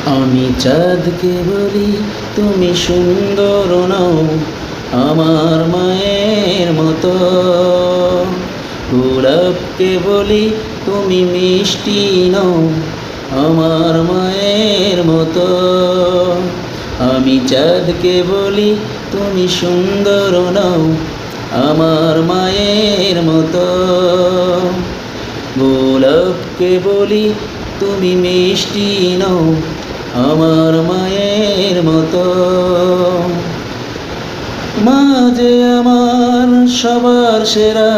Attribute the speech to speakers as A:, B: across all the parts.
A: আমি চাঁদকে বলি তুমি সুন্দর নও আমার মায়ের মতো। গোলাপকে বলি তুমি মিষ্টি নও আমার মায়ের মতো। আমি চাঁদকে বলি তুমি সুন্দর নও আমার মায়ের মতো। গোলাপকে বলি তুমি মিষ্টি নও আমার মায়ের মতো। মা যে আমার সবার সেরা,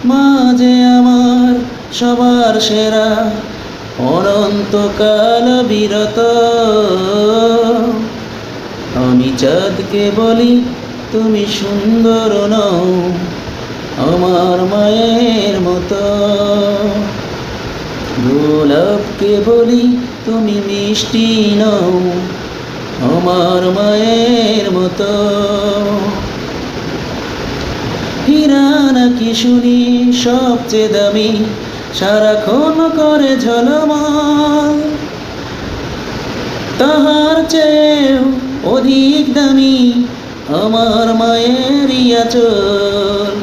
A: মা যে আমার সবার সেরা, অনন্তকাল বিরত। আমি চাঁদকে বলি তুমি সুন্দর নও আমার মায়ের মতো। গোলাপকে বলি তুমি মিষ্টি নও আমার মায়ের মতো। হীরা নাকি শুনি সবচেয়ে দামি, সারাক্ষণ করে ঝলমল, তাহার চেয়েও অধিক দামি আমার মায়ের আঁচল।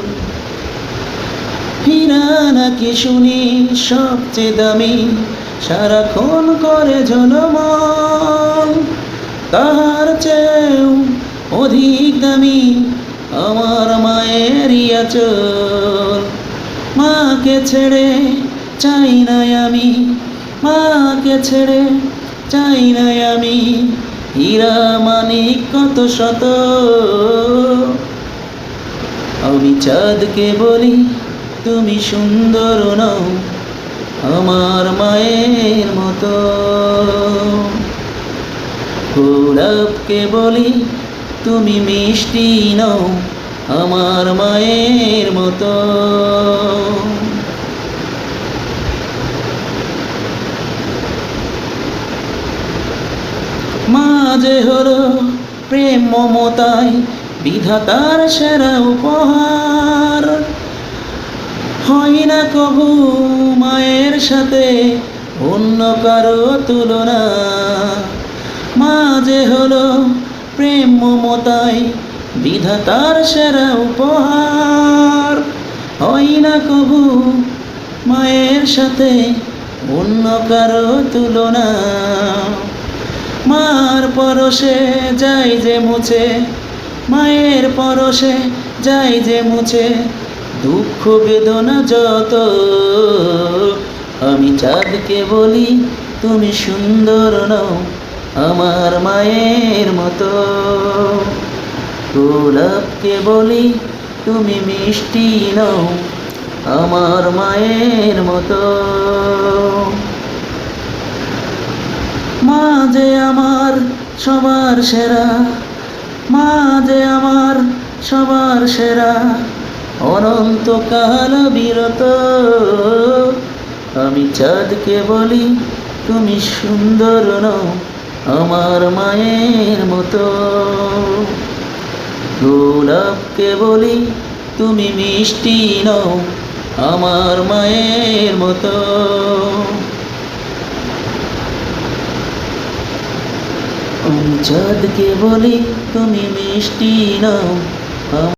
A: হীরা নাকি শুনি সবচেয়ে দামি, সারাক্ষণ করে ঝলমল, তাহার চেয়েও অধিক দামি আমার মায়ের আঁচল। মাকে ছেড়ে চাই না আমি, মাকে ছেড়ে চাই না আমি, হীরা মানিক কত শত। আমি চাঁদকে বলি তুমি সুন্দর নও আমার মায়ের মতো। গোলাপকে বলি তুমি মিষ্টি নও আমার মায়ের মতো। মা যে হলো প্রেম মমতায় বিধাতার সেরা উপহার, হয় না কভু মায়ের সাথে অন্য কারো তুলনা। মা যে হলো প্রেম মমতায় বিধাতার সেরা উপহার, হয় না কভু মায়ের সাথে অন্য কারো তুলনা। মার পরশে যাই যে মুছে, মায়ের পরশে যাই যে মুছে, দুঃখ বেদনা যত। আমি চাঁদকে বলি তুমি সুন্দর নও আমার মায়ের মতো। গোলাপকে বলি তুমি মিষ্টি নও আমার মায়ের মতো। মা যে আমার সবার সেরা, মা যে আমার সবার সেরা, অনন্তকাল বিরত। আমি চাঁদকে বলি তুমি সুন্দর নও আমার মায়ের মতো। গোলাপকে বলি তুমি মিষ্টি নও আমার মায়ের মতো। আমি চাঁদকে বলি তুমি মিষ্টি নও।